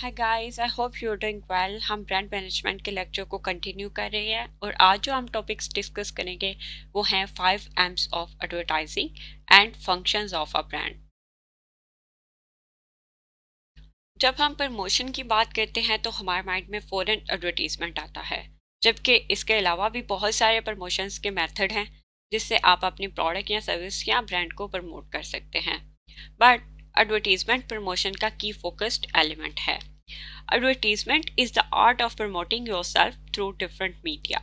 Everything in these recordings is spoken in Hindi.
Hi guys, I hope you are doing well. हम ब्रांड मैनेजमेंट के लेक्चर को कंटिन्यू कर रहे हैं और आज जो हम टॉपिक्स डिस्कस करेंगे वो हैं 5 M's of advertising and functions of a brand. जब हम प्रमोशन की बात करते हैं तो हमारे माइंड में फ़ौरन एडवर्टीजमेंट आता है, जबकि इसके अलावा भी बहुत सारे प्रमोशंस के मेथड हैं जिससे आप अपनी प्रोडक्ट या सर्विस या ब्रांड को प्रमोट कर सकते हैं। बट एडवर्टीजमेंट प्रमोशन का की फोकस्ड एलिमेंट है। Advertisement is the art of promoting yourself through different media.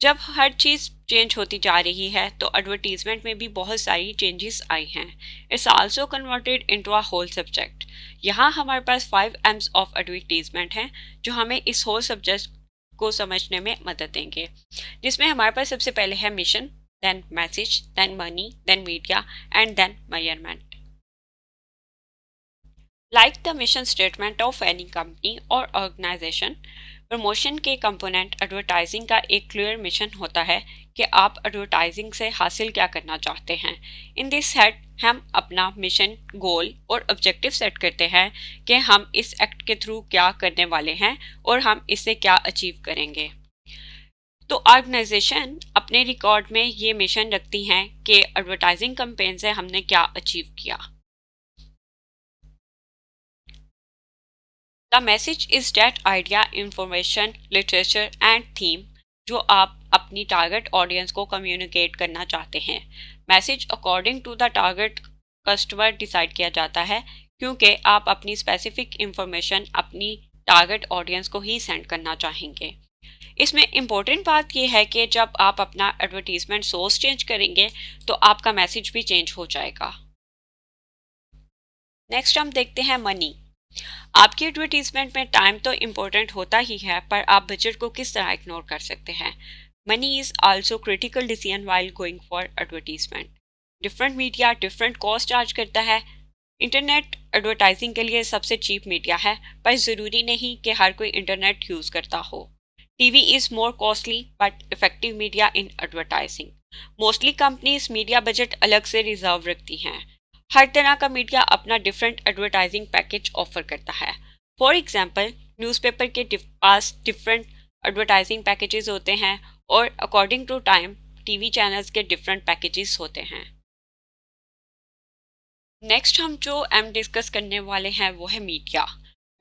जब हर चीज़ चेंज होती जा रही है तो एडवर्टीजमेंट में भी बहुत सारी चेंजेस आई हैं। It's also converted into a whole subject. यहाँ हमारे पास 5 M's ऑफ एडवर्टीजमेंट हैं जो हमें इस होल सब्जेक्ट को समझने में मदद देंगे, जिसमें हमारे पास सबसे पहले है mission, then message, then money, then media and then measurement. Like the mission statement of any company or organization, promotion के कंपोनेंट एडवर्टाइजिंग का एक क्लियर मिशन होता है कि आप एडवर्टाइजिंग से हासिल क्या करना चाहते हैं। इन दिस सेट हम अपना मिशन, गोल और ऑब्जेक्टिव सेट करते हैं कि हम इस एक्ट के थ्रू क्या करने वाले हैं और हम इससे क्या अचीव करेंगे। तो ऑर्गेनाइजेशन अपने रिकॉर्ड में ये मिशन रखती हैं कि एडवर्टाइजिंग कैंपेन से हमने क्या अचीव किया। The message is that idea, information, literature and theme जो आप अपनी टारगेट ऑडियंस को कम्युनिकेट करना चाहते हैं। Message according to the target customer decide किया जाता है, क्योंकि आप अपनी स्पेसिफिक इंफॉर्मेशन अपनी टारगेट ऑडियंस को ही सेंड करना चाहेंगे। इसमें इम्पोर्टेंट बात यह है कि जब आप अपना एडवर्टीजमेंट सोर्स चेंज करेंगे तो आपका मैसेज भी चेंज हो जाएगा। नेक्स्ट हम देखते हैं मनी। आपकी एडवर्टीजमेंट में टाइम तो इम्पोर्टेंट होता ही है, पर आप बजट को किस तरह इग्नोर कर सकते हैं। Money is also critical decision while going for advertisement. Different media different cost charge करता है। इंटरनेट एडवर्टाइजिंग के लिए सबसे चीप मीडिया है, पर ज़रूरी नहीं कि हर कोई इंटरनेट यूज़ करता हो। TV is more costly but effective media in advertising. Mostly companies media budget अलग से रिजर्व रखती हैं। हर तरह का मीडिया अपना डिफरेंट एडवर्टाइजिंग पैकेज ऑफर करता है। फॉर एग्जांपल, न्यूज़पेपर के पास डिफरेंट एडवर्टाइजिंग पैकेजेस होते हैं और according to time TV channels के डिफरेंट पैकेजेस होते हैं। नेक्स्ट हम जो एम डिस्कस करने वाले हैं वो है media.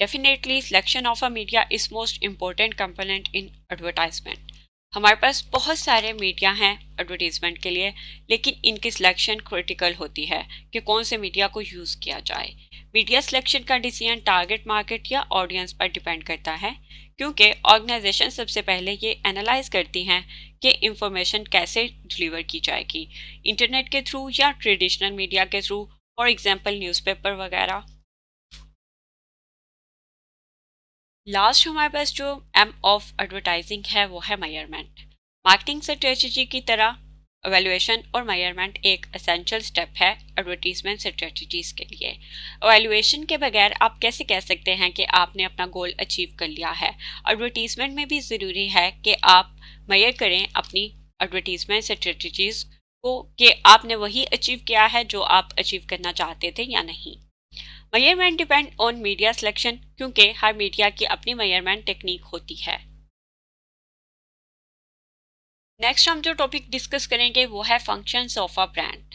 Definitely selection of a media is most important component in advertisement. हमारे पास बहुत सारे मीडिया हैं एडवर्टीजमेंट के लिए, लेकिन इनकी सिलेक्शन क्रिटिकल होती है कि कौन से मीडिया को यूज़ किया जाए। मीडिया सिलेक्शन का डिसीजन टारगेट मार्केट या ऑडियंस पर डिपेंड करता है, क्योंकि ऑर्गेनाइजेशन सबसे पहले ये एनालाइज करती हैं कि इंफॉर्मेशन कैसे डिलीवर की जाएगी, इंटरनेट के थ्रू या ट्रेडिशनल मीडिया के थ्रू, फॉर एग्जाम्पल न्यूज़पेपर वगैरह। लास्ट हमारे पास जो एम ऑफ एडवर्टाइजिंग है वो है मेजरमेंट। मार्केटिंग स्ट्रेटजी की तरह एवेल्युएशन और मेजरमेंट एक एसेंशियल स्टेप है एडवर्टीजमेंट स्ट्रेटजीज के लिए। एवेल्युएशन के बगैर आप कैसे कह सकते हैं कि आपने अपना गोल अचीव कर लिया है। एडवर्टीजमेंट में भी ज़रूरी है कि आप मेजर करें अपनी एडवर्टीजमेंट स्ट्रेटजीज को कि आपने वही अचीव किया है जो आप अचीव करना चाहते थे या नहीं। Measurement depend on media selection, क्योंकि हर मीडिया की अपनी मेजरमेंट टेक्निक होती है। नेक्स्ट हम जो टॉपिक डिस्कस करेंगे वो है फंक्शंस ऑफ अ ब्रांड।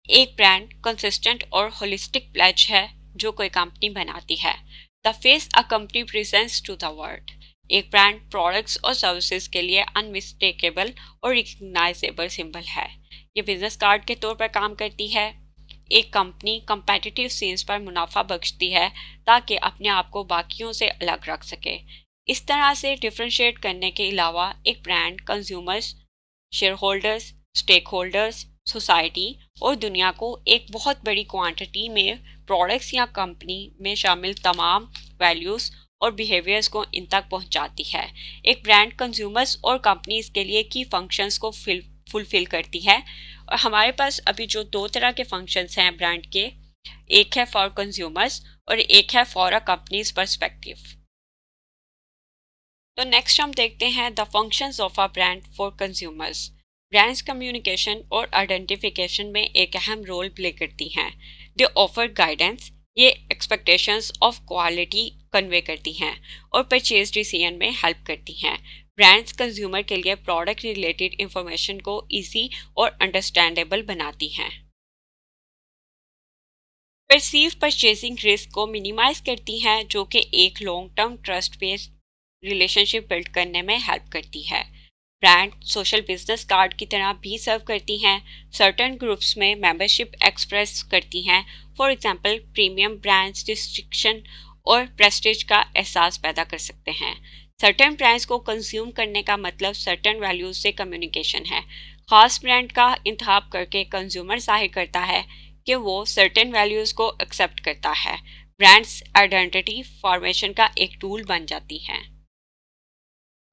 एक ब्रांड कंसिस्टेंट और होलिस्टिक प्लेज है जो कोई कंपनी बनाती है। The face a company presents to the world. एक ब्रांड प्रोडक्ट्स और सर्विसेज के लिए अनमिस्टेकेबल और रिकग्नाइजेबल सिंबल है। ये बिजनेस कार्ड के तौर पर काम करती है। एक कंपनी कम्पेटिटिव सीन्स पर मुनाफा बख्शती है ताकि अपने आप को बाकियों से अलग रख सके। इस तरह से डिफ्रेंशिएट करने के अलावा एक brand consumers, shareholders, stakeholders, society और दुनिया को एक बहुत बड़ी क्वांटिटी में प्रोडक्ट्स या कंपनी में शामिल तमाम वैल्यूज़ और बिहेवियर्स को इन तक पहुंचाती है। एक ब्रांड कंज्यूमर्स और कंपनीज के लिए की फंक्शंस को फुलफिल करती है। और हमारे पास अभी जो दो तरह के फंक्शंस हैं ब्रांड के, एक है फॉर कंज्यूमर्स और एक है फॉर अ कंपनीज पर्सपेक्टिव। तो नेक्स्ट हम देखते हैं the functions of a brand for consumers. Brands communication और आइडेंटिफिकेशन में एक अहम रोल प्ले करती हैं। दे ऑफर गाइडेंस, ये एक्सपेक्टेशंस ऑफ क्वालिटी कन्वे करती हैं और परचेज डिसीजन में हेल्प करती हैं। ब्रांड्स कंज्यूमर के लिए प्रोडक्ट रिलेटेड इंफॉर्मेशन को इजी और अंडरस्टैंडेबल बनाती हैं। परसीव परचेजिंग रिस्क को मिनिमाइज करती हैं, जो कि एक long term trust based relationship build करने में हेल्प करती है। ब्रांड सोशल बिजनेस कार्ड की तरह भी सर्व करती हैं। सर्टेन ग्रुप्स में मेंबरशिप एक्सप्रेस करती हैं। For example premium brands destruction और प्रेस्टीज का एहसास पैदा कर सकते हैं। सर्टेन ब्रांड्स को कंज्यूम करने का मतलब सर्टेन वैल्यूज से कम्युनिकेशन है। खास ब्रांड का इंतखाब करके कंज्यूमर जाहिर करता है कि वो सर्टेन वैल्यूज को एक्सेप्ट करता है। ब्रांड्स आइडेंटिटी फॉर्मेशन का एक टूल बन जाती हैं।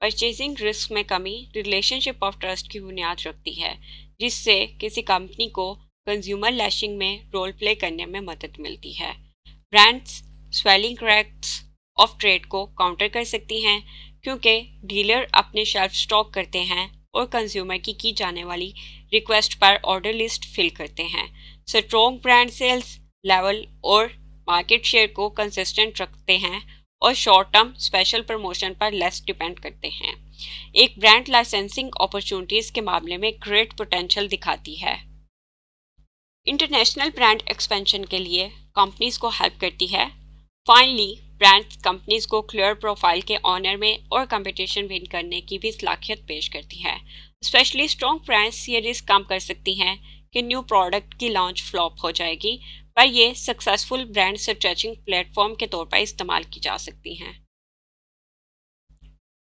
परचेजिंग रिस्क में कमी रिलेशनशिप ऑफ ट्रस्ट की बुनियाद रखती है, जिससे किसी कंपनी को कंज्यूमर लैशिंग में रोल प्ले करने में मदद मिलती है। Brands swelling cracks of trade को काउंटर कर सकती हैं, क्योंकि डीलर अपने शेल्फ स्टॉक करते हैं और कंज्यूमर की जाने वाली रिक्वेस्ट पर ऑर्डर लिस्ट फिल करते हैं। स्ट्रॉन्ग ब्रांड सेल्स लेवल और मार्केट शेयर को कंसिस्टेंट रखते हैं और शॉर्ट टर्म स्पेशल प्रमोशन पर लेस डिपेंड करते हैं। एक ब्रांड लाइसेंसिंग अपॉर्चुनिटीज के मामले में ग्रेट पोटेंशियल दिखाती है। इंटरनेशनल ब्रांड एक्सपेंशन के लिए कंपनीज को हेल्प करती है। फाइनली ब्रांड्स कंपनीज को क्लियर प्रोफाइल के ऑनर में और कंपटीशन विन करने की भी सलाहियत पेश करती है। स्पेशली स्ट्रॉन्ग ब्रांड्स ये रिस्क कम कर सकती हैं कि न्यू प्रोडक्ट की लॉन्च फ्लॉप हो जाएगी, पर ये सक्सेसफुल ब्रांड स्ट्रेचिंग प्लेटफॉर्म के तौर पर इस्तेमाल की जा सकती हैं।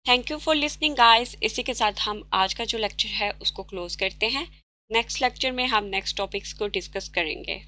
Thank you for listening guys. इसी के साथ हम आज का जो लेक्चर है उसको क्लोज करते हैं। नेक्स्ट लेक्चर में हम नेक्स्ट टॉपिक्स को डिस्कस करेंगे।